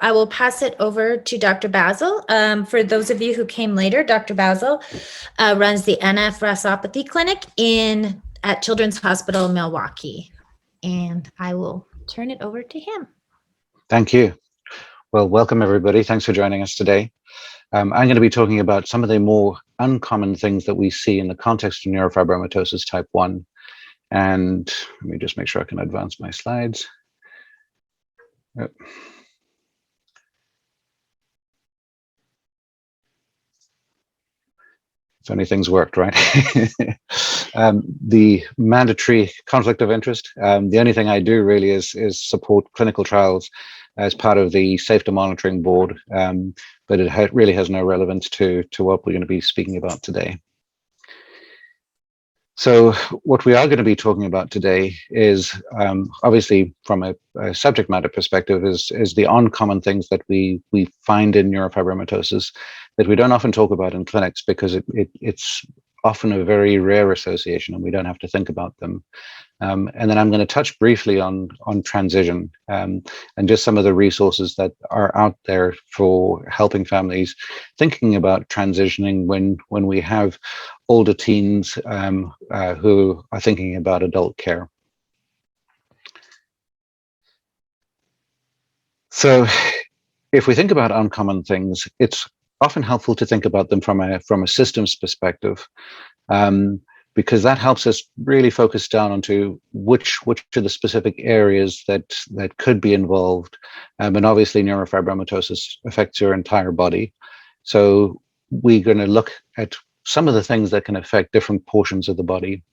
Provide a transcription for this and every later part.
I will pass it over to Dr. Basel. For those of you who came later, Dr. Basel runs the NF1 Clinic at Children's Hospital Milwaukee. And I will turn it over to him. Thank you. Well, welcome everybody. Thanks for joining us today. I'm going to be talking about some of the more uncommon things that we see in the context of neurofibromatosis type 1. And let me just make sure I can advance my slides. Yep. So many things worked, right? The mandatory conflict of interest. The only thing I do really is support clinical trials as part of the safety monitoring board, but it really has no relevance to what we're going to be speaking about today. So what we are going to be talking about today is, obviously from a subject matter perspective, is the uncommon things that we find in neurofibromatosis that we don't often talk about in clinics because it's often a very rare association and we don't have to think about them. And then I'm going to touch briefly on transition and just some of the resources that are out there for helping families thinking about transitioning when we have older teens who are thinking about adult care. So if we think about uncommon things, it's often helpful to think about them from a systems perspective, because that helps us really focus down onto which are the specific areas that could be involved. And obviously neurofibromatosis affects your entire body. So we're going to look at some of the things that can affect different portions of the body.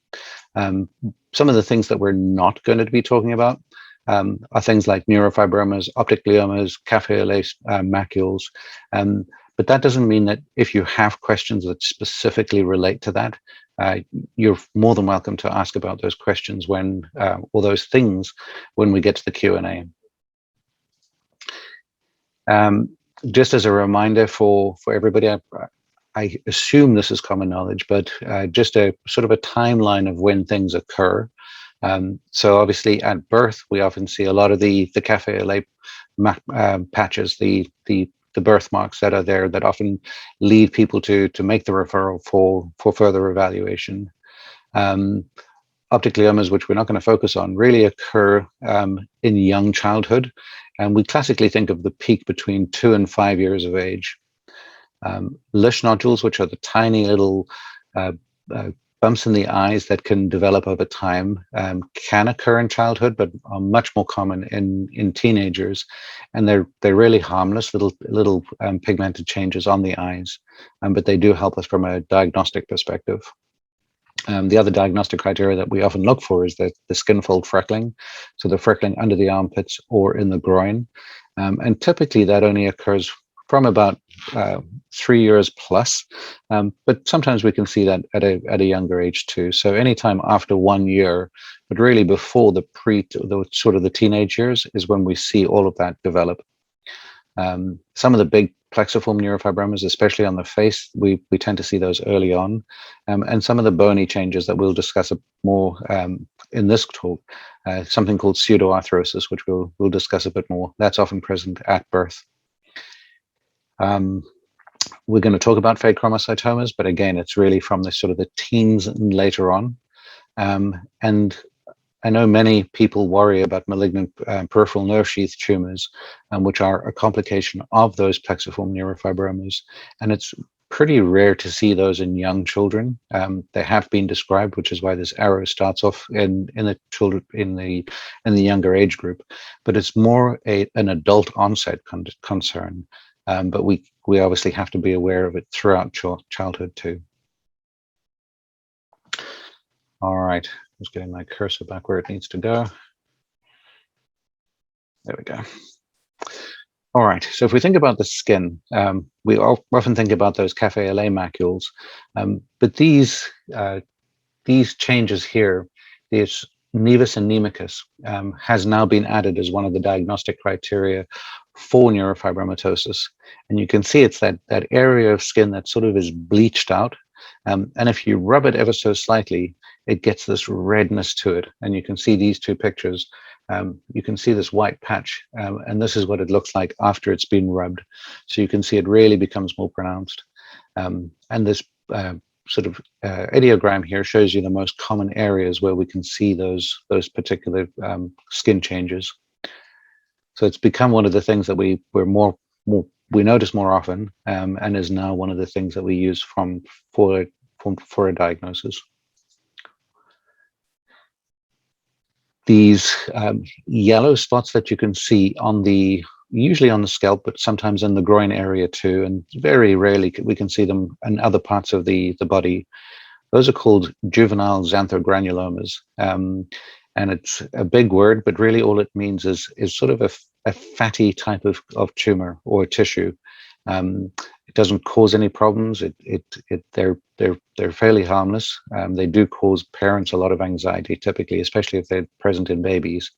Some of the things that we're not going to be talking about are things like neurofibromas, optic gliomas, cafe au lait macules. But that doesn't mean that if you have questions that specifically relate to that, you're more than welcome to ask about those questions or those things when we get to the Q&A. Just as a reminder for everybody, I assume this is common knowledge, but just a sort of a timeline of when things occur. So obviously at birth, we often see a lot of the cafe au lait patches, the birthmarks that are there that often lead people to make the referral for further evaluation. Optic gliomas, which we're not going to focus on, really occur in young childhood. And we classically think of the peak between 2 and 5 years of age. Lish nodules, which are the tiny little bumps in the eyes that can develop over time, can occur in childhood, but are much more common in teenagers. And they're really harmless, little pigmented changes on the eyes, but they do help us from a diagnostic perspective. The other diagnostic criteria that we often look for is the skin fold freckling, so the freckling under the armpits or in the groin. And typically that only occurs from about 3 years plus, but sometimes we can see that at a younger age too. So anytime after 1 year, but really before the sort of the teenage years is when we see all of that develop. Some of the big plexiform neurofibromas, especially on the face, we tend to see those early on, and some of the bony changes that we'll discuss more in this talk, something called pseudoarthrosis, which we'll discuss a bit more. That's often present at birth. We're going to talk about phacochromocytomas, but again, it's really from the sort of the teens and later on. And I know many people worry about malignant peripheral nerve sheath tumors, which are a complication of those plexiform neurofibromas. And it's pretty rare to see those in young children. They have been described, which is why this arrow starts off in the children in the younger age group. But it's more an adult onset concern. But we obviously have to be aware of it throughout childhood too. All right, just getting my cursor back where it needs to go. There we go. All right, so if we think about the skin, we often think about those cafe au lait macules, but these changes here, this nevus and nemicus, has now been added as one of the diagnostic criteria for neurofibromatosis. And you can see it's that area of skin that sort of is bleached out, And if you rub it ever so slightly, it gets this redness to it. And you can see these two pictures. You can see this white patch, and this is what it looks like after it's been rubbed. So you can see it really becomes more pronounced. And this sort of ideogram here shows you the most common areas where we can see those particular skin changes. So it's become one of the things that we notice more often, and is now one of the things that we use for a diagnosis. These yellow spots that you can see usually on the scalp, but sometimes in the groin area too, and very rarely we can see them in other parts of the body. Those are called Juvenilexanthogranulomas. And it's a big word, but really all it means is sort of a fatty type of tumor or tissue. It doesn't cause any problems. They're fairly harmless. They do cause parents a lot of anxiety, typically, especially if they're present in babies.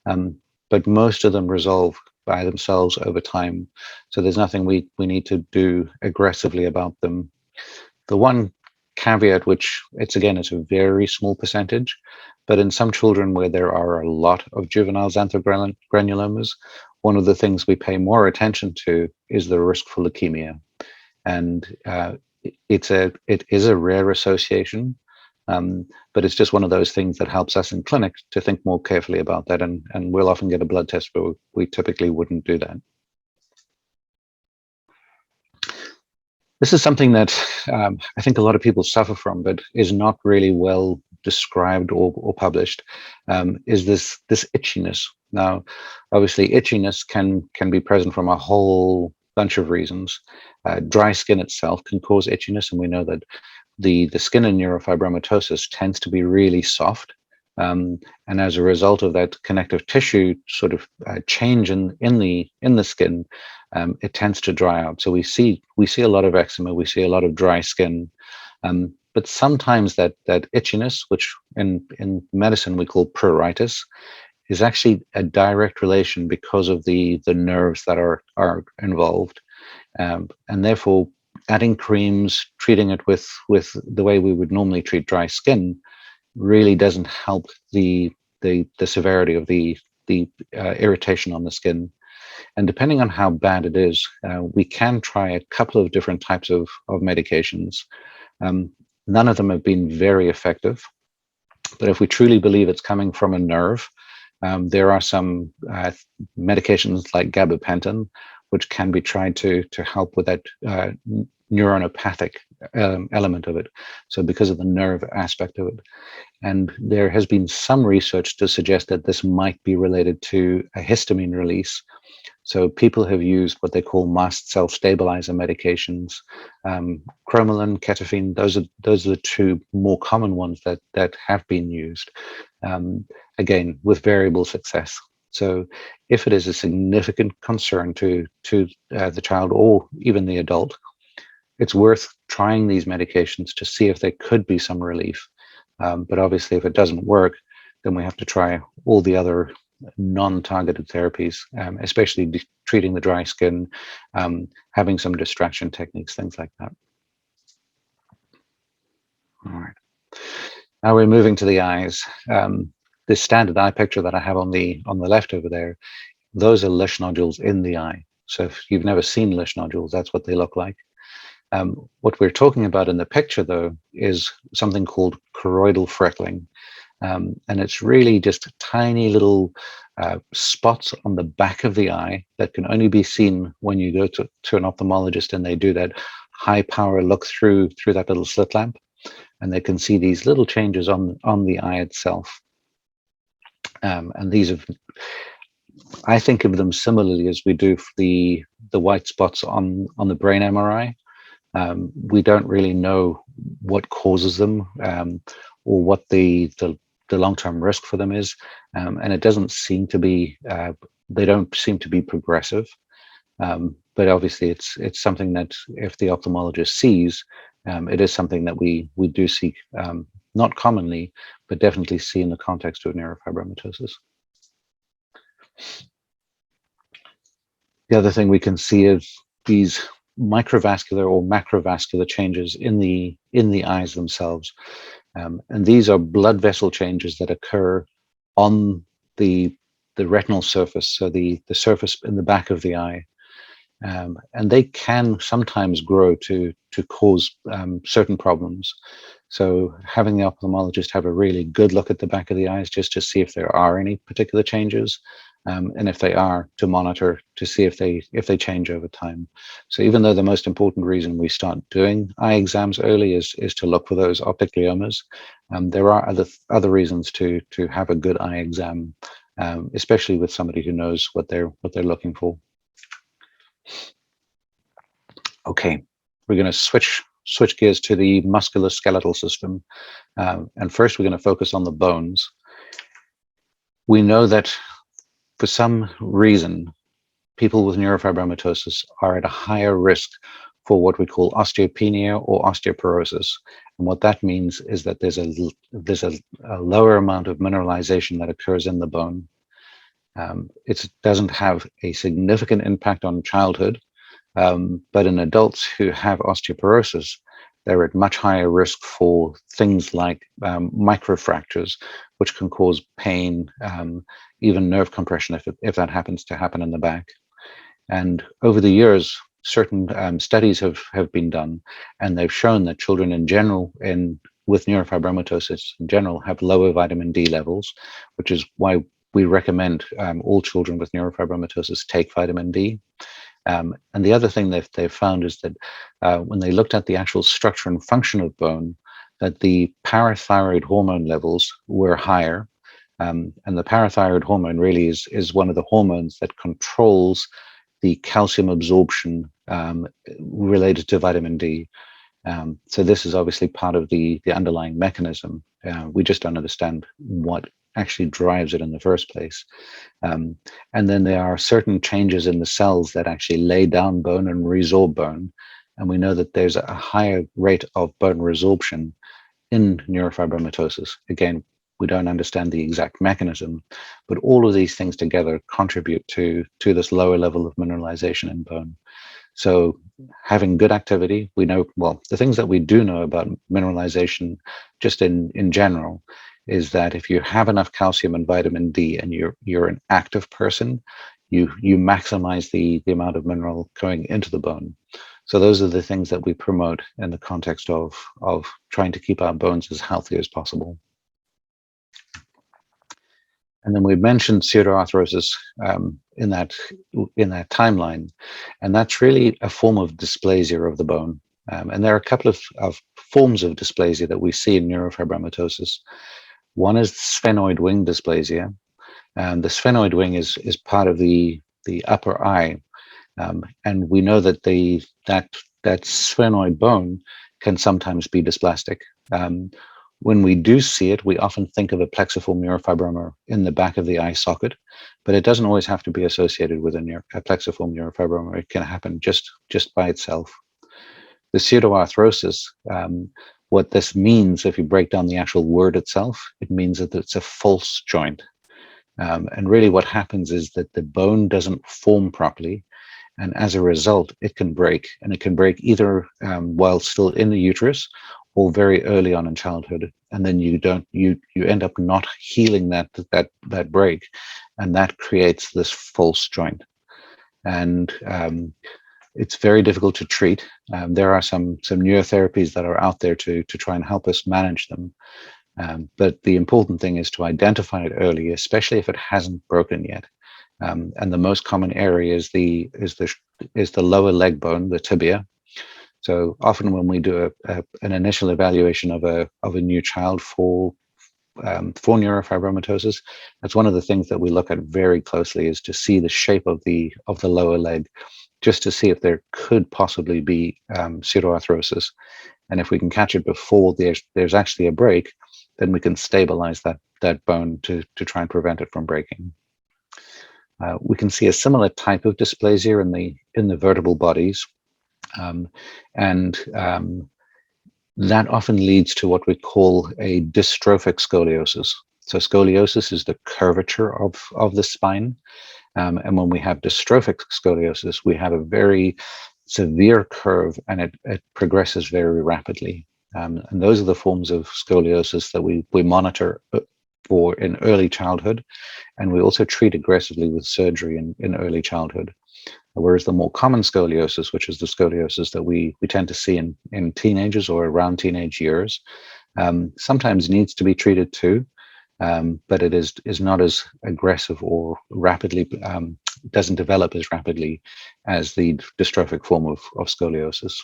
But most of them resolve by themselves over time. So there's nothing we need to do aggressively about them. The one caveat, which it's a very small percentage, but in some children where there are a lot of Juvenilexanthogranulomas, one of the things we pay more attention to is the risk for leukemia. And it is a rare association, but it's just one of those things that helps us in clinic to think more carefully about that. And we'll often get a blood test, but we typically wouldn't do that. This is something that I think a lot of people suffer from, but is not really well described or published, is this itchiness. Now, obviously, itchiness can be present from a whole bunch of reasons. Dry skin itself can cause itchiness, and we know that the skin in neurofibromatosis tends to be really soft. And as a result of that connective tissue sort of change in the skin, it tends to dry out. So we see a lot of eczema, we see a lot of dry skin, but sometimes that itchiness, which in medicine we call pruritus, is actually a direct relation because of the nerves that are involved, and therefore adding creams, treating it with the way we would normally treat dry skin, really doesn't help the severity of the irritation on the skin. And depending on how bad it is, we can try a couple of different types of medications. None of them have been very effective, but if we truly believe it's coming from a nerve, there are some medications like gabapentin, which can be tried to help with that neuronopathic element of it. So because of the nerve aspect of it. And there has been some research to suggest that this might be related to a histamine release. So people have used what they call mast cell stabilizer medications, cromolyn, ketafine. Those are the two more common ones that have been used, again, with variable success. So if it is a significant concern to the child or even the adult, it's worth trying these medications to see if there could be some relief. But obviously, if it doesn't work, then we have to try all the other non-targeted therapies, especially treating the dry skin, having some distraction techniques, things like that. All right. Now we're moving to the eyes. This standard eye picture that I have on the left over there, those are Lisch nodules in the eye. So if you've never seen Lisch nodules, that's what they look like. What we're talking about in the picture, though, is something called choroidal freckling. And it's really just tiny little spots on the back of the eye that can only be seen when you go to an ophthalmologist and they do that high power look through that little slit lamp, and they can see these little changes on the eye itself. And these have, I think of them similarly as we do for the white spots on the brain MRI. We don't really know what causes them or what the long-term risk for them is, and it doesn't seem to be. They don't seem to be progressive, but obviously it's something that if the ophthalmologist sees, it is something that we do see, not commonly, but definitely see in the context of neurofibromatosis. The other thing we can see is these microvascular or macrovascular changes in the eyes themselves. And these are blood vessel changes that occur on the retinal surface, so the surface in the back of the eye. And they can sometimes grow to cause certain problems. So having the ophthalmologist have a really good look at the back of the eyes just to see if there are any particular changes, and if they are, to monitor to see if they change over time. So even though the most important reason we start doing eye exams early is to look for those optic gliomas, there are other reasons to have a good eye exam, especially with somebody who knows what they're looking for. Okay, we're going to switch gears to the musculoskeletal system, and first we're going to focus on the bones. We know that for some reason, people with neurofibromatosis are at a higher risk for what we call osteopenia or osteoporosis. And what that means is that there's a lower amount of mineralization that occurs in the bone. It doesn't have a significant impact on childhood, but in adults who have osteoporosis, they're at much higher risk for things like microfractures, which can cause pain, even nerve compression if that happens to happen in the back. And over the years, certain studies have been done, and they've shown that children in general, with neurofibromatosis in general, have lower vitamin D levels, which is why we recommend all children with neurofibromatosis take vitamin D. And the other thing they've found is that when they looked at the actual structure and function of bone, that the parathyroid hormone levels were higher. And the parathyroid hormone really is one of the hormones that controls the calcium absorption related to vitamin D. So this is obviously part of the underlying mechanism. We just don't understand what actually drives it in the first place. And then there are certain changes in the cells that actually lay down bone and resorb bone. And we know that there's a higher rate of bone resorption in neurofibromatosis. Again, we don't understand the exact mechanism, but all of these things together contribute to this lower level of mineralization in bone. So having good activity, we know, well, the things that we do know about mineralization just in general is that if you have enough calcium and vitamin D and you're an active person, you maximize the amount of mineral going into the bone. So those are the things that we promote in the context of trying to keep our bones as healthy as possible. And then we mentioned pseudoarthrosis in that timeline, and that's really a form of dysplasia of the bone. And there are a couple of forms of dysplasia that we see in neurofibromatosis. One is sphenoid wing dysplasia, and the sphenoid wing is part of the upper eye, and we know that that sphenoid bone can sometimes be dysplastic. When we do see it, we often think of a plexiform neurofibroma in the back of the eye socket, but it doesn't always have to be associated with a plexiform neurofibroma. It can happen just by itself. The pseudoarthrosis, what this means, if you break down the actual word itself, it means that it's a false joint. And really what happens is that the bone doesn't form properly, and as a result, it can break, and it can break either while still in the uterus or very early on in childhood, and then you end up not healing that break, and that creates this false joint. And it's very difficult to treat. There are some newer therapies that are out there to try and help us manage them. But the important thing is to identify it early, especially if it hasn't broken yet. And the most common area is the lower leg bone, the tibia. So often when we do an initial evaluation of a new child for neurofibromatosis, that's one of the things that we look at very closely, is to see the shape of the lower leg, just to see if there could possibly be pseudoarthrosis. And if we can catch it before there's actually a break, then we can stabilize that bone to try and prevent it from breaking. We can see a similar type of dysplasia in the vertebral bodies. That often leads to what we call a dystrophic scoliosis. So scoliosis is the curvature of the spine. And when we have dystrophic scoliosis, we have a very severe curve, and it progresses very rapidly. And those are the forms of scoliosis that we monitor for in early childhood, and we also treat aggressively with surgery in early childhood. Whereas the more common scoliosis, which is the scoliosis that we tend to see in teenagers or around teenage years, sometimes needs to be treated too, but it is not as aggressive or rapidly, doesn't develop as rapidly as the dystrophic form of scoliosis.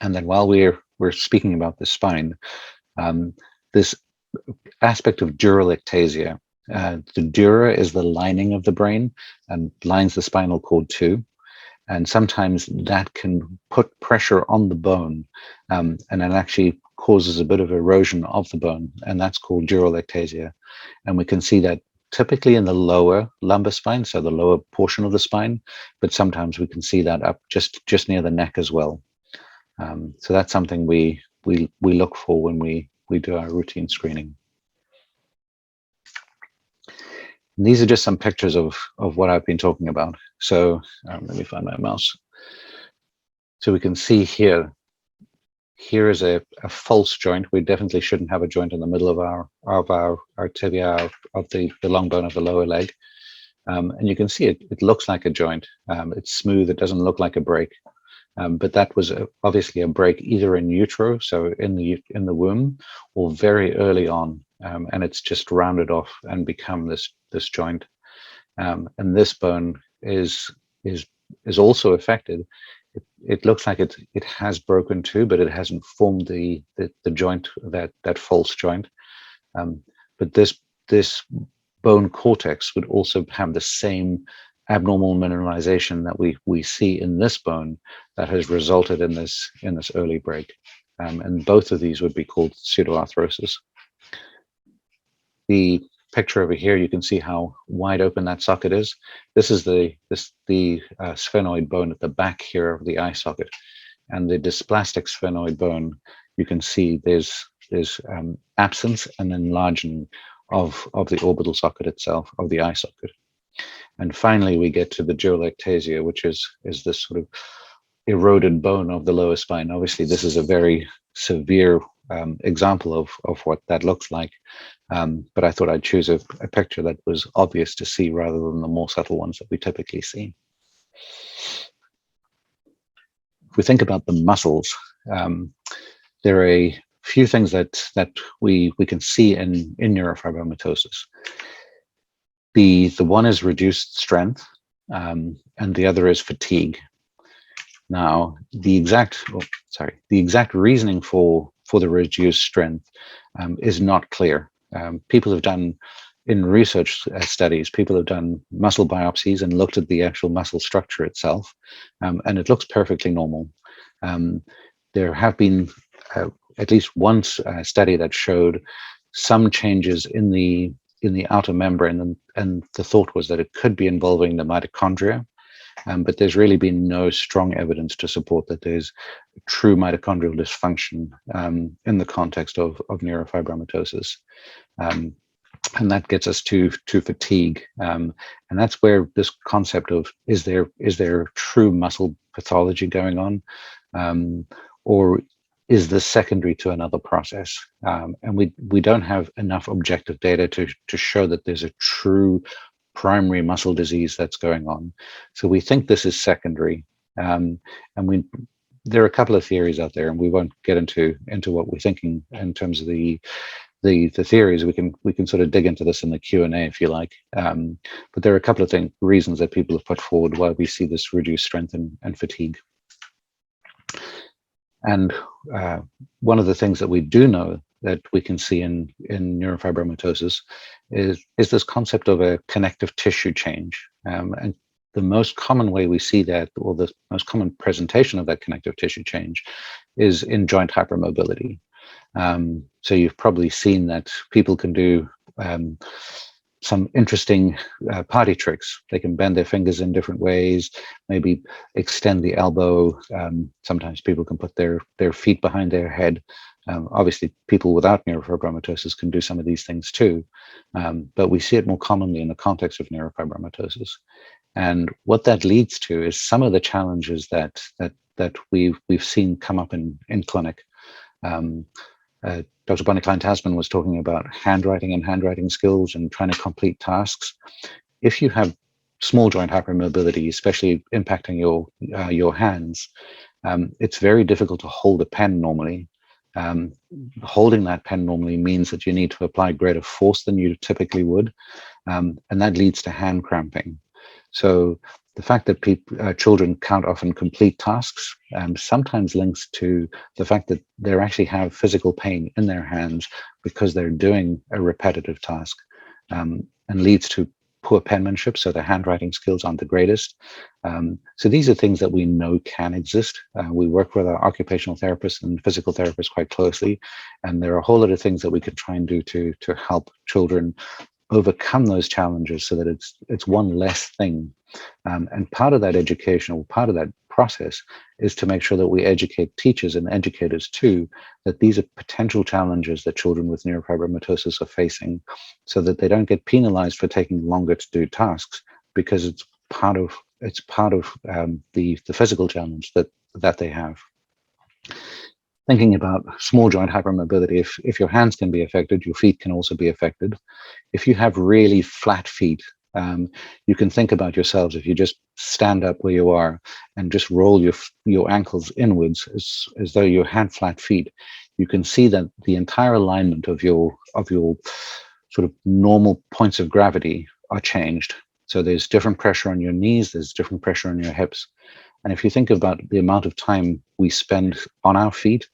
And then while we're speaking about the spine, this aspect of dural ectasia. The dura is the lining of the brain and lines the spinal cord too. And sometimes that can put pressure on the bone, and it actually causes a bit of erosion of the bone, and that's called dural ectasia. And we can see that typically in the lower lumbar spine, so the lower portion of the spine, but sometimes we can see that up just near the neck as well. So that's something we look for when we do our routine screening. And these are just some pictures of what I've been talking about. So let me find my mouse. So we can see here is a false joint. We definitely shouldn't have a joint in the middle of our tibia, of the long bone of the lower leg. And you can see it looks like a joint. It's smooth. It doesn't look like a break. But that was obviously a break either in utero, so in the womb, or very early on, and it's just rounded off and become this joint. And this bone is also affected. It looks like it has broken too, but it hasn't formed the joint, that false joint. But this bone cortex would also have the same abnormal mineralization that we see in this bone that has resulted in this early break. And both of these would be called pseudoarthrosis. The picture over here, you can see how wide open that socket is. This is the sphenoid bone at the back here of the eye socket. And the dysplastic sphenoid bone, you can see there's absence and enlarging of the orbital socket itself, of the eye socket. And finally, we get to the dural ectasia, which is this sort of eroded bone of the lower spine. Obviously, this is a very severe example of what that looks like. But I thought I'd choose a picture that was obvious to see rather than the more subtle ones that we typically see. If we think about the muscles, there are a few things that we can see in neurofibromatosis. The one is reduced strength, and the other is fatigue. Now, the exact reasoning for the reduced strength is not clear. People have done, in research studies, people have done muscle biopsies and looked at the actual muscle structure itself, and it looks perfectly normal. There have been at least one study that showed some changes in the outer membrane, and the thought was that it could be involving the mitochondria, but there's really been no strong evidence to support that there's true mitochondrial dysfunction in the context of neurofibromatosis. And that gets us to fatigue, and that's where this concept of is there true muscle pathology going on, or is this secondary to another process? And we don't have enough objective data to show that there's a true primary muscle disease that's going on. So we think this is secondary, and there are a couple of theories out there, and we won't get into what we're thinking in terms of the theories. We can sort of dig into this in the Q&A if you like, but there are a couple of reasons that people have put forward why we see this reduced strength and fatigue. And one of the things that we do know that we can see in neurofibromatosis is this concept of a connective tissue change. And the most common way we see that, or the most common presentation of that connective tissue change, is in joint hypermobility. So you've probably seen that people can do some interesting party tricks. They can bend their fingers in different ways, maybe extend the elbow. Sometimes people can put their feet behind their head. Obviously, people without neurofibromatosis can do some of these things too, but we see it more commonly in the context of neurofibromatosis. And what that leads to is some of the challenges that we've seen come up in clinic. Dr. Bonnie Klein-Tasman was talking about handwriting and handwriting skills and trying to complete tasks. If you have small joint hypermobility, especially impacting your hands, it's very difficult to hold a pen normally. Holding that pen normally means that you need to apply greater force than you typically would, and that leads to hand cramping. So the fact that children can't often complete tasks sometimes links to the fact that they actually have physical pain in their hands because they're doing a repetitive task, and leads to poor penmanship, so their handwriting skills aren't the greatest. So these are things that we know can exist. We work with our occupational therapists and physical therapists quite closely, and there are a whole lot of things that we could try and do to help children overcome those challenges so that it's one less thing. And part of that education, or part of that process, is to make sure that we educate teachers and educators too, that these are potential challenges that children with neurofibromatosis are facing, so that they don't get penalized for taking longer to do tasks, because it's part of the physical challenge that they have. Thinking about small joint hypermobility, if your hands can be affected, your feet can also be affected. If you have really flat feet, you can think about yourselves, if you just stand up where you are and just roll your ankles inwards as though you had flat feet, you can see that the entire alignment of your sort of normal points of gravity are changed. So there's different pressure on your knees, there's different pressure on your hips. And if you think about the amount of time we spend on our feet,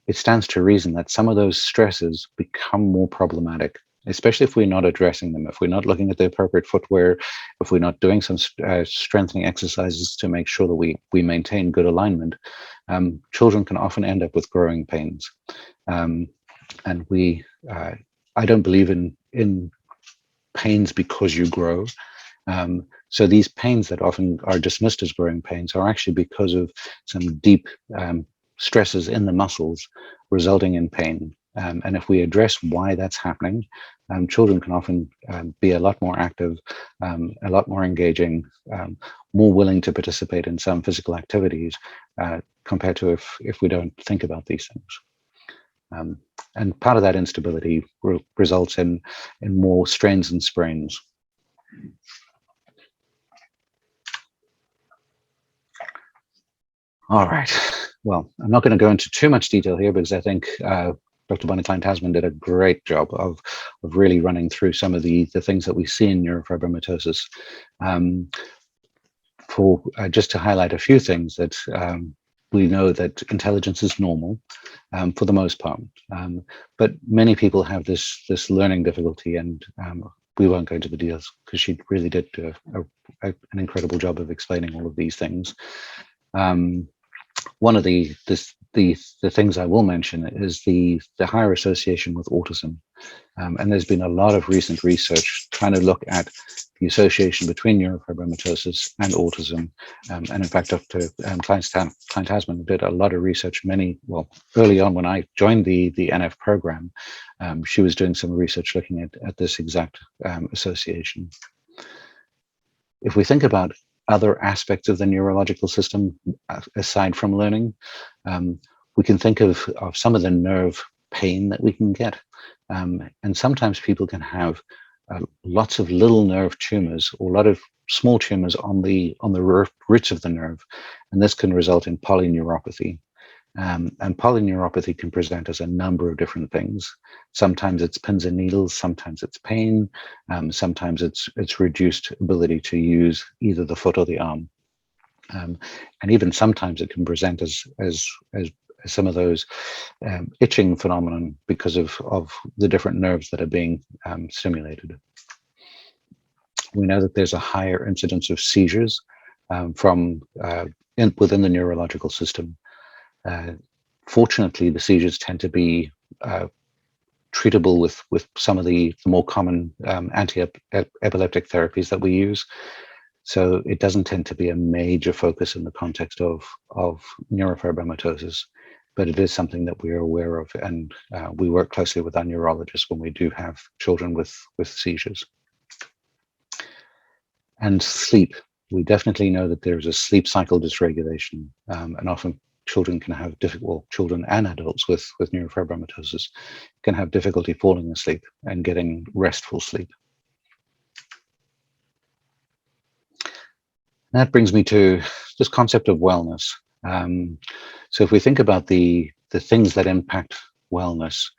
it stands to reason that some of those stresses become more problematic, especially if we're not addressing them, if we're not looking at the appropriate footwear, if we're not doing some strengthening exercises to make sure that we maintain good alignment. Children can often end up with growing pains. And I don't believe in pains because you grow. So these pains that often are dismissed as growing pains are actually because of some deep stresses in the muscles resulting in pain. And if we address why that's happening, children can often be a lot more active, a lot more engaging, more willing to participate in some physical activities compared to if we don't think about these things. And part of that instability results in more strains and sprains. All right. Well, I'm not going to go into too much detail here because I think Dr. Bonnie Klein-Tasman did a great job of really running through some of the things that we see in neurofibromatosis. Just to highlight a few things that we know that intelligence is normal for the most part, but many people have this learning difficulty, and we won't go into the details because she really did do an incredible job of explaining all of these things. One of the things I will mention is the higher association with autism. And there's been a lot of recent research trying to look at the association between neurofibromatosis and autism. And in fact, Dr. Klein-Tasman did a lot of research early on when I joined the NF program. She was doing some research looking at this exact association. If we think about other aspects of the neurological system, aside from learning, we can think of some of the nerve pain that we can get. And sometimes people can have lots of little nerve tumors or a lot of small tumors on the roots of the nerve. And this can result in polyneuropathy. And polyneuropathy can present as a number of different things. Sometimes it's pins and needles, sometimes it's pain, sometimes it's reduced ability to use either the foot or the arm. And even sometimes it can present as some of those itching phenomenon because of the different nerves that are being stimulated. We know that there's a higher incidence of seizures within the neurological system. Fortunately, the seizures tend to be treatable with some of the more common anti-epileptic therapies that we use. So it doesn't tend to be a major focus in the context of neurofibromatosis, but it is something that we are aware of, and we work closely with our neurologists when we do have children with seizures. And sleep. We definitely know that there's a sleep cycle dysregulation, and often children can have difficult, children and adults with neurofibromatosis can have difficulty falling asleep and getting restful sleep. That brings me to this concept of wellness. So if we think about the things that impact wellness,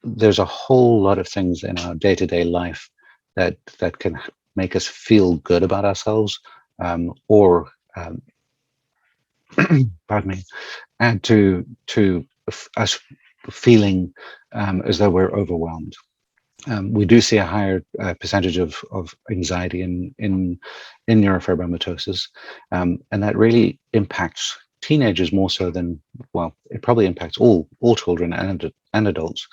there's a whole lot of things in our day-to-day life that can make us feel good about ourselves, or pardon me, add to us feeling as though we're overwhelmed. We do see a higher percentage of anxiety in neurofibromatosis, and that really impacts teenagers more so than, well, it probably impacts all children and adults,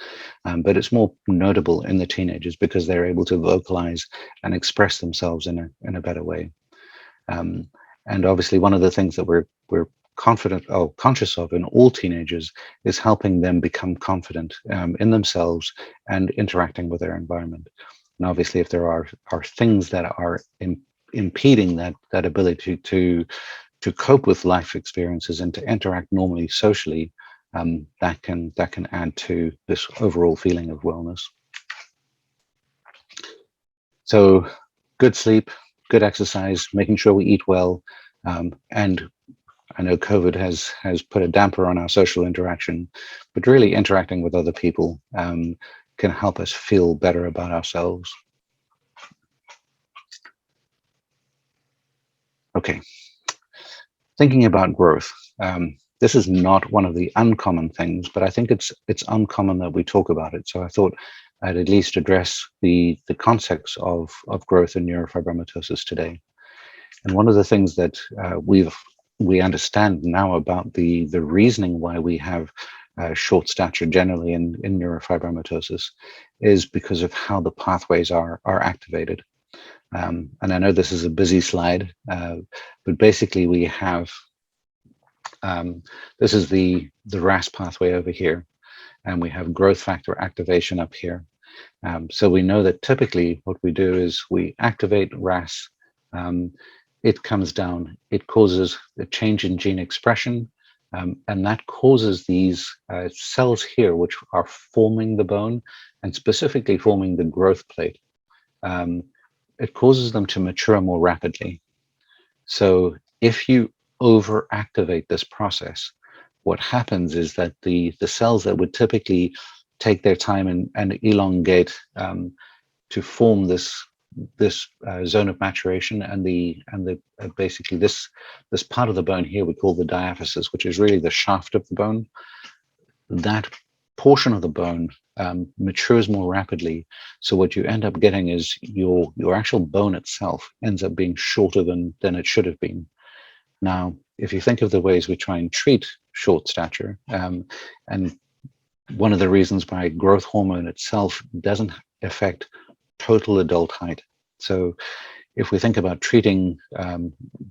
but it's more notable in the teenagers because they're able to vocalize and express themselves in a better way. And obviously, one of the things that we're conscious of in all teenagers is helping them become confident in themselves and interacting with their environment. And obviously, if there are things that are impeding that ability to cope with life experiences and to interact normally socially, that can add to this overall feeling of wellness. So good sleep, good exercise, making sure we eat well, and I know COVID has put a damper on our social interaction, but really interacting with other people can help us feel better about ourselves. Okay, thinking about growth. This is not one of the uncommon things, but I think it's uncommon that we talk about it. So I thought I'd at least address the concepts of growth in neurofibromatosis today. And one of the things that we understand now about the reasoning why we have short stature generally in neurofibromatosis is because of how the pathways are activated. And I know this is a busy slide, but basically we have, this is the RAS pathway over here, and we have growth factor activation up here. So we know that typically what we do is we activate RAS, it comes down, it causes a change in gene expression, and that causes these cells here, which are forming the bone and specifically forming the growth plate. It causes them to mature more rapidly. So if you overactivate this process, what happens is that the cells that would typically take their time and elongate to form this zone of maturation and basically this part of the bone here we call the diaphysis, which is really the shaft of the bone. That portion of the bone matures more rapidly. So what you end up getting is your actual bone itself ends up being shorter than it should have been. Now, if you think of the ways we try and treat short stature, and one of the reasons why growth hormone itself doesn't affect total adult height. So if we think about treating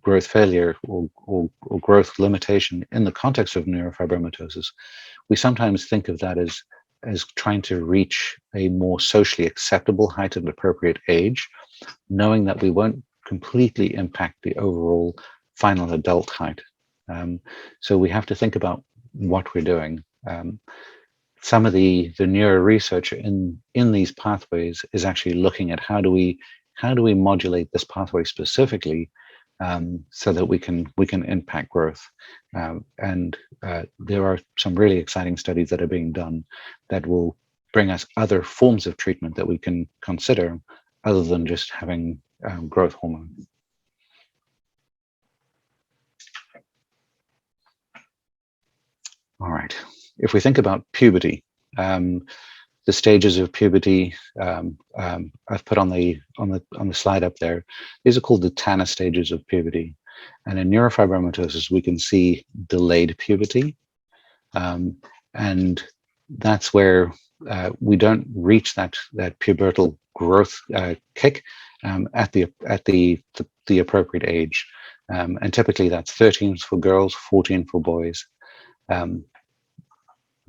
growth failure or growth limitation in the context of neurofibromatosis, we sometimes think of that as trying to reach a more socially acceptable height at an appropriate age, knowing that we won't completely impact the overall final adult height. So we have to think about what we're doing. Some of the neuro research in these pathways is actually looking at how do we modulate this pathway specifically so that we can impact growth. And there are some really exciting studies that are being done that will bring us other forms of treatment that we can consider other than just having growth hormone. All right. If we think about puberty, the stages of puberty I've put on the slide up there. These are called the Tanner stages of puberty, and in neurofibromatosis we can see delayed puberty, and that's where we don't reach that pubertal growth kick at the appropriate age, and typically that's 13 for girls, 14 for boys.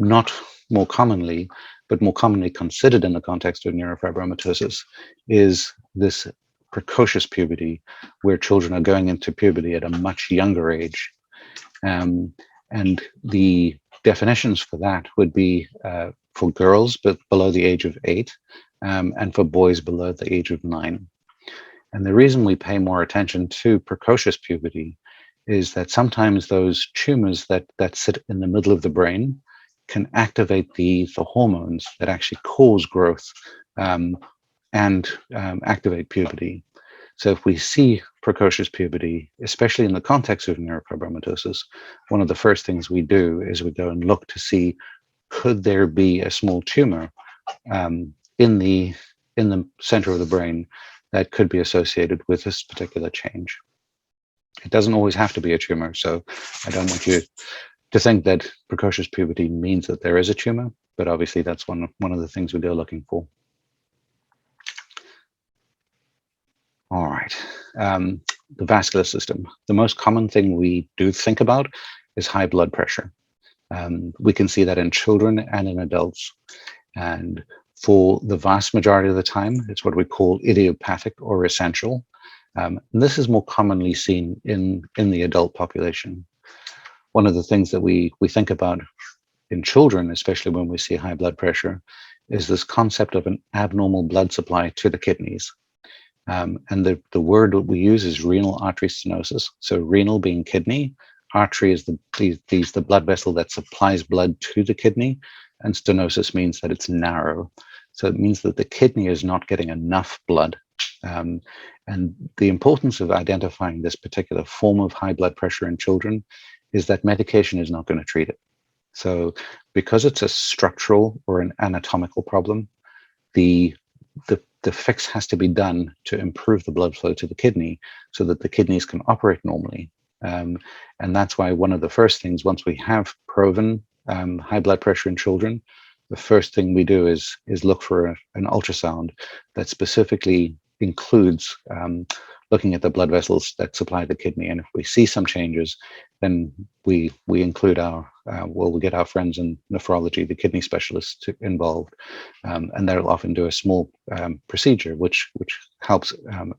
Not more commonly, but more commonly considered in the context of neurofibromatosis is this precocious puberty, where children are going into puberty at a much younger age. And the definitions for that would be for girls but below the age of 8, and for boys below the age of 9. And the reason we pay more attention to precocious puberty is that sometimes those tumors that sit in the middle of the brain can activate the hormones that actually cause growth and activate puberty. So if we see precocious puberty, especially in the context of neurofibromatosis, one of the first things we do is we go and look to see, could there be a small tumor in the center of the brain that could be associated with this particular change. It doesn't always have to be a tumor, so I don't want you to think that precocious puberty means that there is a tumor, but obviously that's one of the things we go looking for. All right, the vascular system. The most common thing we do think about is high blood pressure. We can see that in children and in adults. And for the vast majority of the time, it's what we call idiopathic or essential. And this is more commonly seen in the adult population. One of the things that we think about in children, especially when we see high blood pressure, is this concept of an abnormal blood supply to the kidneys. And the word that we use is renal artery stenosis. So renal being kidney, artery is the blood vessel that supplies blood to the kidney, and stenosis means that it's narrow. So it means that the kidney is not getting enough blood. And the importance of identifying this particular form of high blood pressure in children is that medication is not going to treat it. So because it's a structural or an anatomical problem, the fix has to be done to improve the blood flow to the kidney so that the kidneys can operate normally. And that's why one of the first things, once we have proven high blood pressure in children, the first thing we do is look for an ultrasound that specifically includes looking at the blood vessels that supply the kidney. And if we see some changes, then we include we'll get our friends in nephrology, the kidney specialists, involved, and they'll often do a small procedure which helps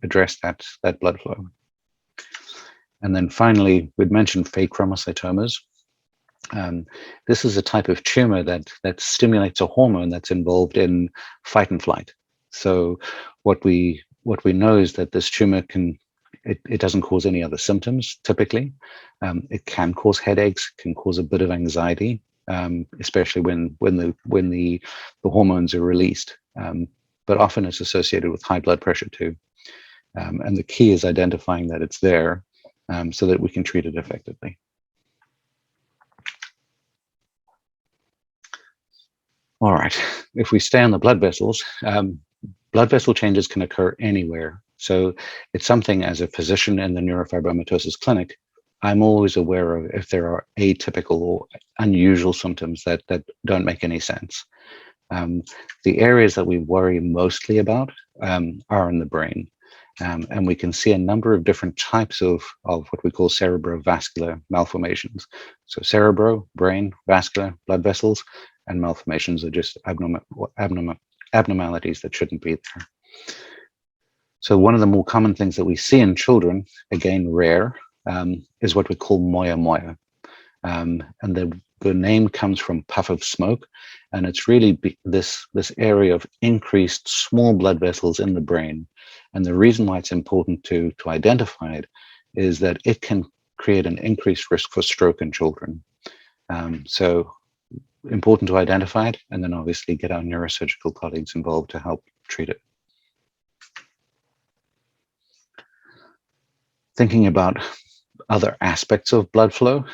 address that blood flow. And then finally, we'd mentioned phacochromocytomas. This is a type of tumor that stimulates a hormone that's involved in fight and flight. So what we know is that this tumor it doesn't cause any other symptoms typically. It can cause headaches, can cause a bit of anxiety, especially when the hormones are released. But often it's associated with high blood pressure too. And the key is identifying that it's there so that we can treat it effectively. All right, if we stay on the blood vessels, blood vessel changes can occur anywhere. So it's something, as a physician in the Neurofibromatosis Clinic, I'm always aware of if there are atypical or unusual symptoms that don't make any sense. The areas that we worry mostly about are in the brain. And we can see a number of different types of what we call cerebrovascular malformations. So cerebro, brain, vascular, blood vessels, and malformations are just abnormalities that shouldn't be there. So one of the more common things that we see in children, again rare, is what we call moya moya. And the name comes from puff of smoke, and it's really this area of increased small blood vessels in the brain. And the reason why it's important to identify it is that it can create an increased risk for stroke in children. So important to identify it, and then obviously get our neurosurgical colleagues involved to help treat it. Thinking about other aspects of blood flow,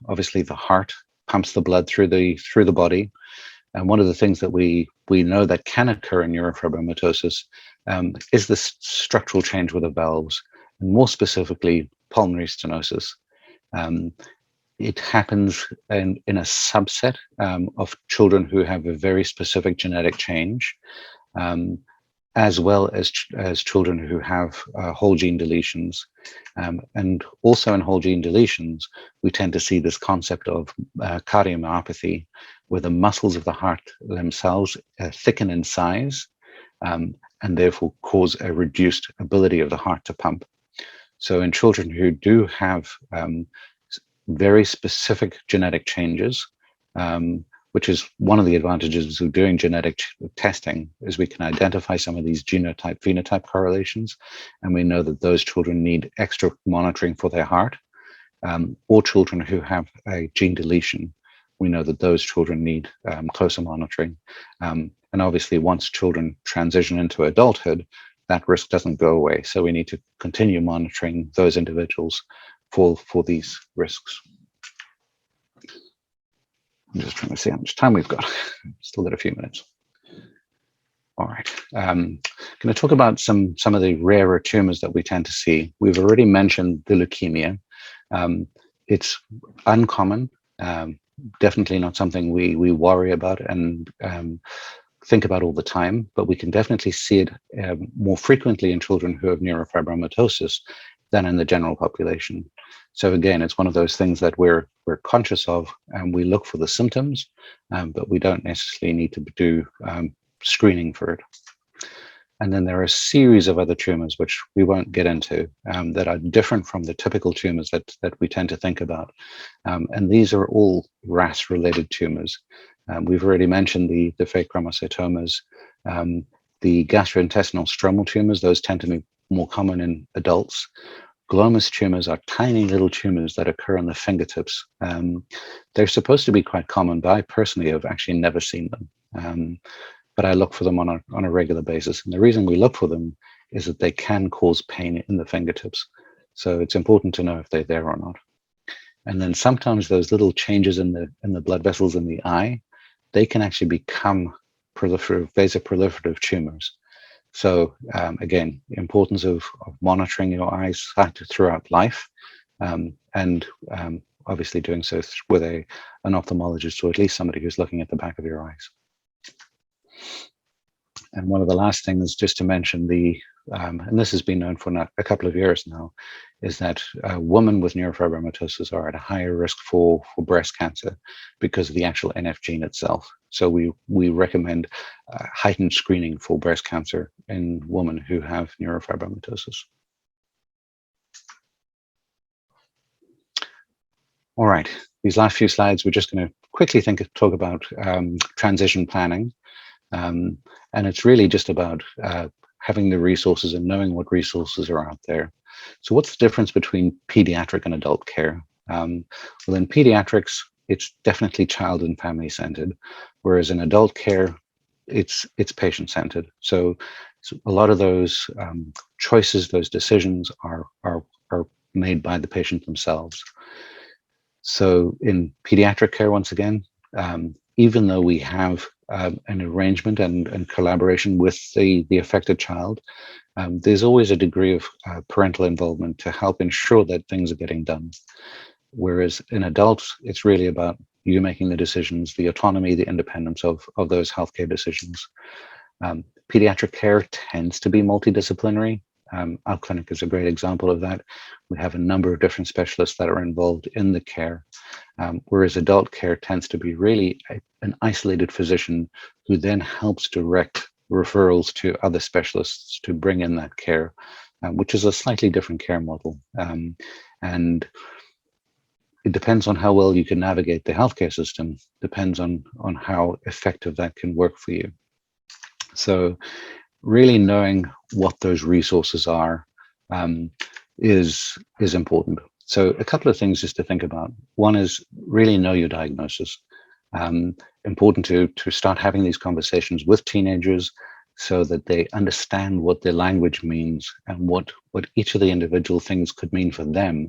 obviously the heart pumps the blood through the body. And one of the things that we know that can occur in neurofibromatosis is this structural change with the valves, and more specifically, pulmonary stenosis. It happens in a subset of children who have a very specific genetic change, as well as children who have whole gene deletions. And also in whole gene deletions, we tend to see this concept of cardiomyopathy, where the muscles of the heart themselves thicken in size, and and therefore cause a reduced ability of the heart to pump. So in children who do have very specific genetic changes, which is one of the advantages of doing genetic testing, is we can identify some of these genotype-phenotype correlations, and we know that those children need extra monitoring for their heart. Or children who have a gene deletion, we know that those children need closer monitoring. And obviously, once children transition into adulthood, that risk doesn't go away. So we need to continue monitoring those individuals for these risks. I'm just trying to see how much time we've got. Still got a few minutes. All right. Going to talk about some of the rarer tumors that we tend to see. We've already mentioned the leukemia. It's uncommon, definitely not something we worry about and think about all the time, but we can definitely see it more frequently in children who have neurofibromatosis than in the general population. So again, it's one of those things that we're conscious of, and we look for the symptoms, but we don't necessarily need to do screening for it. And then there are a series of other tumors, which we won't get into, that are different from the typical tumors that we tend to think about. And these are all RAS-related tumors. We've already mentioned the fake chromocytomas, the gastrointestinal stromal tumors. Those tend to be more common in adults. Glomus tumors are tiny little tumors that occur on the fingertips. They're supposed to be quite common, but I personally have actually never seen them. But I look for them on a regular basis. And the reason we look for them is that they can cause pain in the fingertips. So it's important to know if they're there or not. And then sometimes those little changes in the blood vessels in the eye, they can actually become vasoproliferative tumors. So again, the importance of monitoring your eyes throughout life, and obviously doing so with an ophthalmologist, or at least somebody who's looking at the back of your eyes. And one of the last things just to mention, and this has been known for a couple of years now, is that women with neurofibromatosis are at a higher risk for breast cancer because of the actual NF gene itself. So we recommend heightened screening for breast cancer in women who have neurofibromatosis. All right, these last few slides, we're just going to quickly talk about transition planning. And it's really just about having the resources and knowing what resources are out there. So what's the difference between pediatric and adult care? Well, in pediatrics, it's definitely child and family centered, whereas in adult care, it's patient centered. So a lot of those choices, those decisions are made by the patient themselves. So in pediatric care, once again, even though we have an arrangement and collaboration with the affected child, there's always a degree of parental involvement to help ensure that things are getting done. Whereas in adults, it's really about you making the decisions, the autonomy, the independence of those healthcare decisions. Pediatric care tends to be multidisciplinary. Our clinic is a great example of that. We have a number of different specialists that are involved in the care, whereas adult care tends to be really an isolated physician who then helps direct referrals to other specialists to bring in that care, which is a slightly different care model. And it depends on how well you can navigate the healthcare system, depends on how effective that can work for you. So really knowing what those resources are is important. So a couple of things just to think about. One is really know your diagnosis. Important to start having these conversations with teenagers so that they understand what their language means and what each of the individual things could mean for them,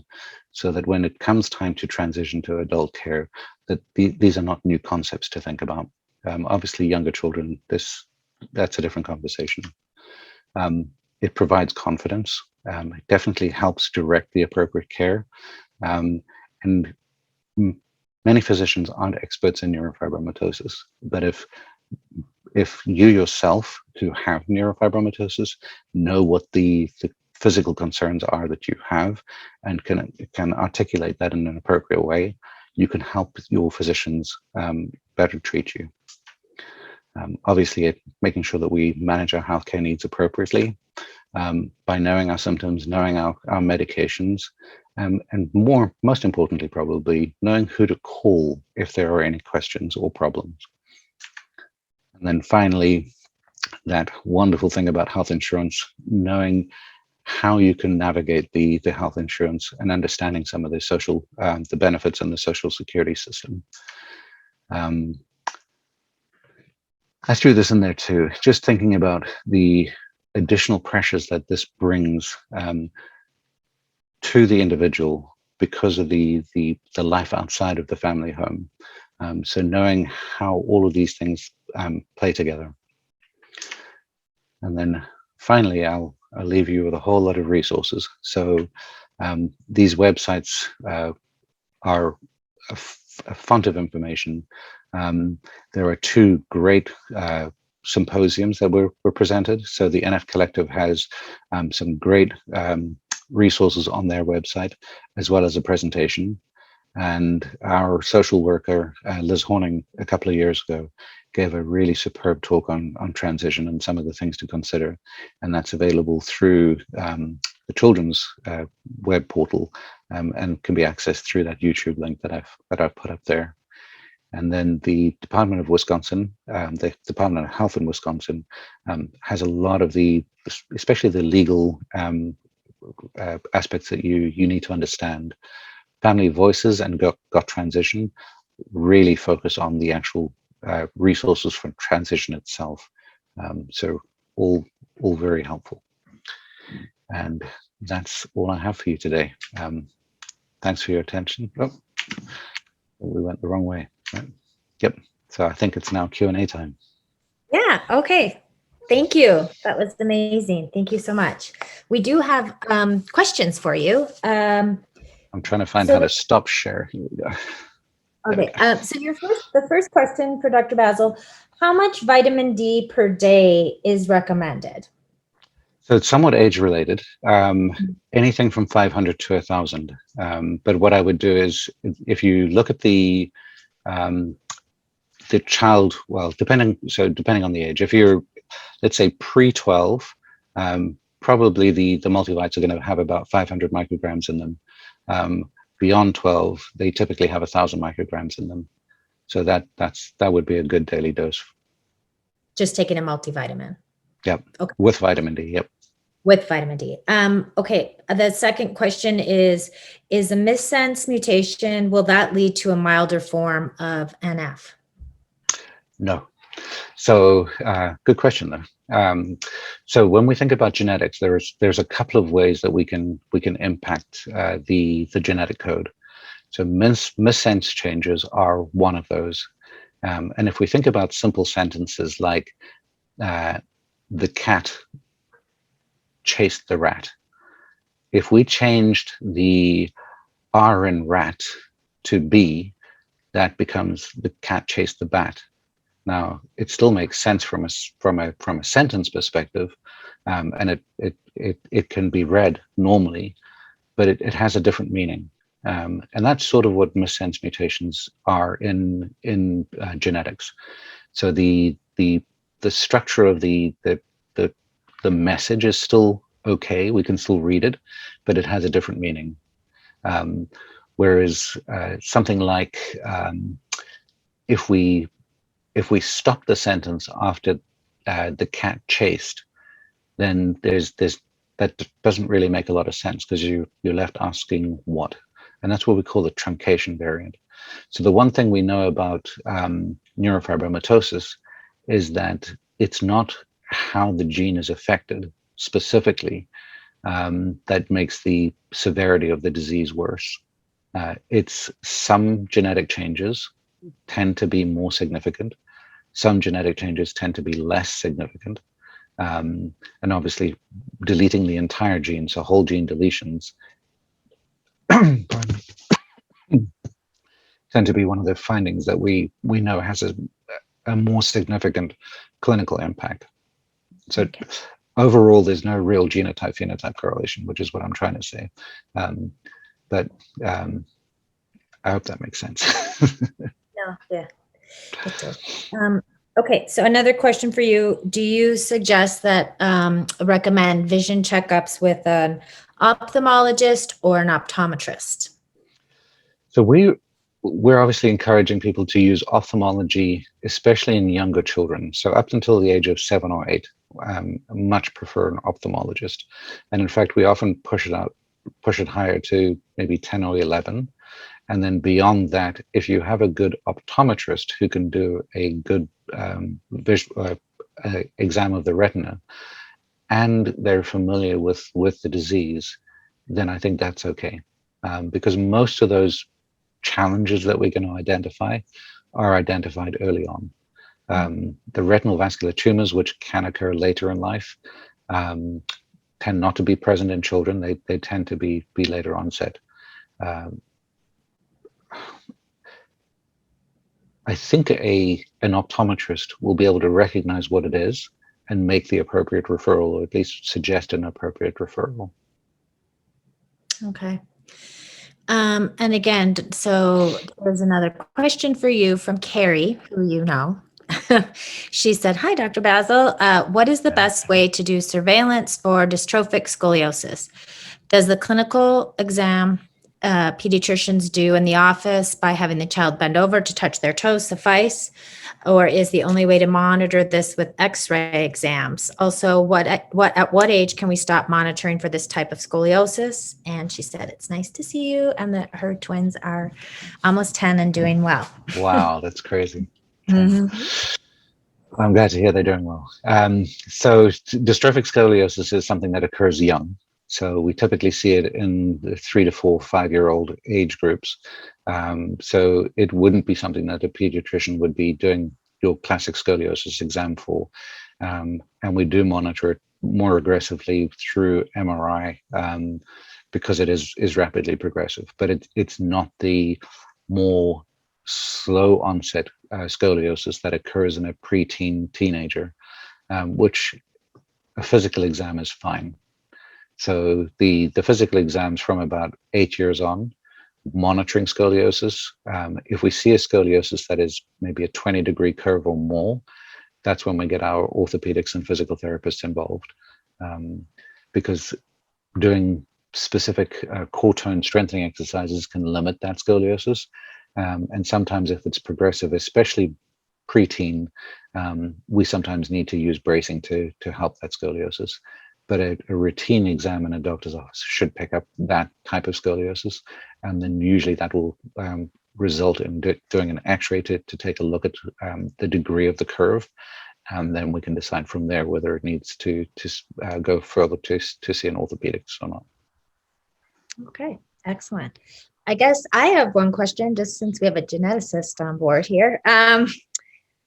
so that when it comes time to transition to adult care, that these are not new concepts to think about. Obviously, younger children, that's a different conversation. It provides confidence. It definitely helps direct the appropriate care. And many physicians aren't experts in neurofibromatosis, but if you yourself who have neurofibromatosis know what the physical concerns are that you have and can articulate that in an appropriate way, you can help your physicians better treat you. Obviously, making sure that we manage our healthcare needs appropriately by knowing our symptoms, knowing our medications, and most importantly, probably knowing who to call if there are any questions or problems. And then finally, that wonderful thing about health insurance, knowing how you can navigate the health insurance and understanding some of the social, the benefits in the social security system. I threw this in there too, just thinking about the additional pressures that this brings to the individual because of the life outside of the family home. So knowing how all of these things play together. And then finally, I'll leave you with a whole lot of resources. So these websites are a font of information. There are two great symposiums that were presented. So the NF Collective has some great resources on their website, as well as a presentation. And our social worker, Liz Horning, a couple of years ago, gave a really superb talk on transition and some of the things to consider. And that's available through the children's web portal and can be accessed through that YouTube link that I've put up there. And then the Department of Wisconsin, the Department of Health in Wisconsin, has a lot of especially the legal aspects that you need to understand. Family Voices and Got Transition really focus on the actual resources for transition itself. So all very helpful. And that's all I have for you today. Thanks for your attention. Oh, we went the wrong way. Right? Yep. So I think it's now Q&A time. Yeah. Okay. Thank you. That was amazing. Thank you so much. We do have questions for you. I'm trying to find how to stop share. Here we go. Okay. So the first question for Dr. Basel, how much vitamin D per day is recommended? So it's somewhat age related, anything from 500 to 1,000. But what I would do is, if you look at the child, well, depending on the age, if you're, let's say, pre-12, probably the multivites are going to have about 500 micrograms in them. Beyond 12, they typically have 1,000 micrograms in them. So that would be a good daily dose. Just taking a multivitamin. Yep. Okay. With vitamin D. Yep. With vitamin D. Okay. The second question is a missense mutation, will that lead to a milder form of NF? No. So good question though. So when we think about genetics, there's a couple of ways that we can impact the genetic code. So missense changes are one of those. And if we think about simple sentences like the cat chased the rat, if we changed the R in rat to B, that becomes the cat chased the bat. Now, it still makes sense from a sentence perspective, and it can be read normally, but it has a different meaning, and that's sort of what missense mutations are in genetics. So the structure of the message is still okay. We can still read it, but it has a different meaning. Whereas something like if we stop the sentence after the cat chased, then that doesn't really make a lot of sense, because you're left asking what, and that's what we call the truncation variant. So the one thing we know about neurofibromatosis is that it's not how the gene is affected specifically that makes the severity of the disease worse. It's some genetic changes tend to be more significant. Some genetic changes tend to be less significant. And obviously, deleting the entire gene, so whole gene deletions, tend to be one of the findings that we know has a more significant clinical impact. So okay. Overall, there's no real genotype-phenotype correlation, which is what I'm trying to say. But I hope that makes sense. No, yeah. Okay, so another question for you. Do you suggest that recommend vision checkups with an ophthalmologist or an optometrist? So we're obviously encouraging people to use ophthalmology, especially in younger children. So up until the age of 7 or 8, much prefer an ophthalmologist. And in fact, we often push it higher to maybe 10 or 11. And then beyond that, if you have a good optometrist who can do a good exam of the retina, and they're familiar with the disease, then I think that's okay. Because most of those challenges that we're going to identify are identified early on. The retinal vascular tumors, which can occur later in life, tend not to be present in children. They tend to be later onset. I think an optometrist will be able to recognize what it is and make the appropriate referral, or at least suggest an appropriate referral. Okay. And again, so there's another question for you from Carrie, who you know. She said, "Hi, Dr. Basel. What is the best way to do surveillance for dystrophic scoliosis? Does the clinical exam pediatricians do in the office by having the child bend over to touch their toes suffice? Or is the only way to monitor this with X-ray exams? Also, at what age can we stop monitoring for this type of scoliosis?" And she said, "It's nice to see you, and that her twins are almost 10 and doing well." Wow, that's crazy. Mhm. I'm glad to hear they're doing well. So dystrophic scoliosis is something that occurs young. So we typically see it in the 3 to 4, 5-year-old age groups. So it wouldn't be something that a pediatrician would be doing your classic scoliosis exam for. And we do monitor it more aggressively through MRI because it is rapidly progressive. But it's not the more slow onset scoliosis that occurs in a preteen teenager, which a physical exam is fine. So the physical exams from about 8 years on, monitoring scoliosis. If we see a scoliosis that is maybe a 20-degree curve or more, that's when we get our orthopedics and physical therapists involved, because doing specific core tone strengthening exercises can limit that scoliosis. And sometimes if it's progressive, especially preteen, we sometimes need to use bracing to help that scoliosis. But a routine exam in a doctor's office should pick up that type of scoliosis. And then usually that will result in doing an x-ray to take a look at the degree of the curve. And then we can decide from there whether it needs to go further to see an orthopedics or not. Okay, excellent. I guess I have one question, just since we have a geneticist on board here.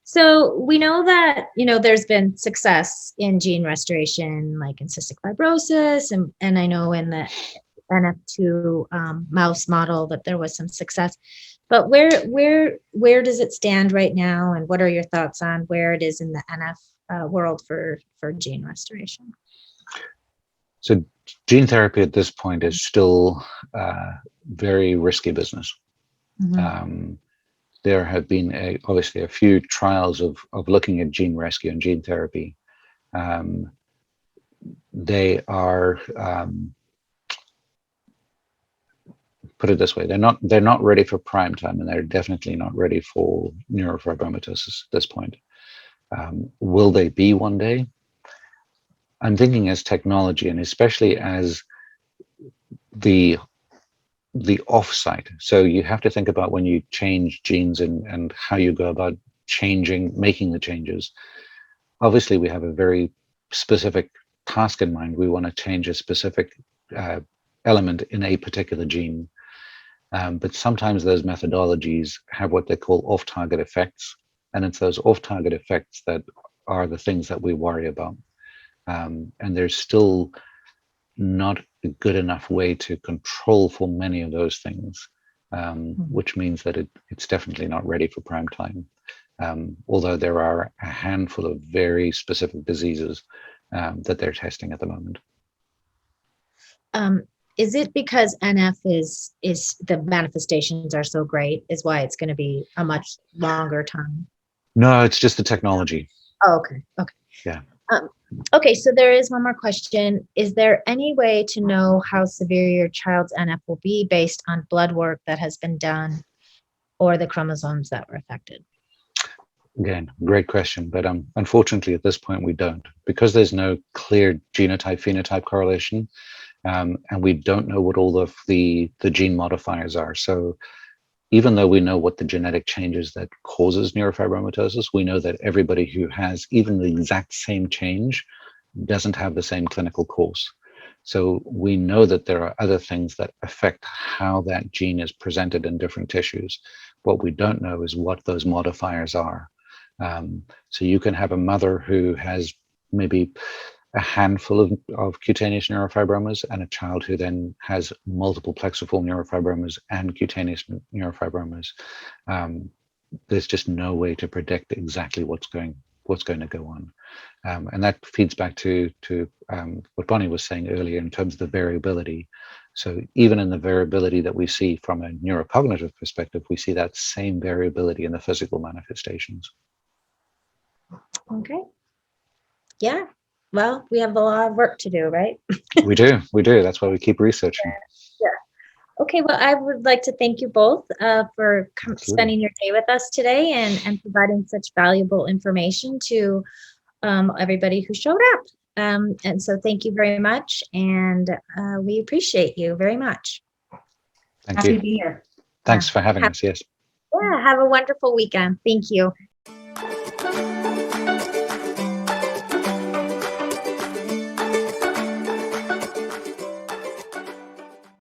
So we know that, there's been success in gene restoration, like in cystic fibrosis, and I know in the NF2 mouse model that there was some success. But where does it stand right now, and what are your thoughts on where it is in the NF world for gene restoration? So gene therapy at this point is still very risky business. Mm-hmm. There have been obviously a few trials of looking at gene rescue and gene therapy. They are, put it this way, they're not ready for prime time, and they're definitely not ready for neurofibromatosis at this point. Will they be one day? I'm thinking as technology, and especially as the offsite. So you have to think about when you change genes and how you go about making the changes. Obviously, we have a very specific task in mind. We want to change a specific element in a particular gene. But sometimes those methodologies have what they call off-target effects. And it's those off-target effects that are the things that we worry about. And there's still not a good enough way to control for many of those things, which means that it's definitely not ready for prime time. Although there are a handful of very specific diseases that they're testing at the moment. Is it because NF is the manifestations are so great is why it's going to be a much longer time? No, it's just the technology. Oh, okay. Okay. Yeah. Okay, so there is one more question. Is there any way to know how severe your child's NF will be based on blood work that has been done or the chromosomes that were affected? Again, great question, but unfortunately at this point we don't, because there's no clear genotype-phenotype correlation, and we don't know what all of the gene modifiers are. So even though we know what the genetic changes that causes neurofibromatosis, we know that everybody who has even the exact same change doesn't have the same clinical course. So we know that there are other things that affect how that gene is presented in different tissues. What we don't know is what those modifiers are. So you can have a mother who has maybe a handful of cutaneous neurofibromas and a child who then has multiple plexiform neurofibromas and cutaneous neurofibromas. There's just no way to predict exactly what's going to go on. And that feeds back to what Bonnie was saying earlier in terms of the variability. So even in the variability that we see from a neurocognitive perspective, we see that same variability in the physical manifestations. Okay. Yeah. Well, we have a lot of work to do, right? We do. That's why we keep researching. Yeah. Okay. Well, I would like to thank you both for spending your day with us today and providing such valuable information to everybody who showed up. And so thank you very much. And we appreciate you very much. Thank Happy you. to be here. Thanks for having us. Yes. Yeah. Have a wonderful weekend. Thank you.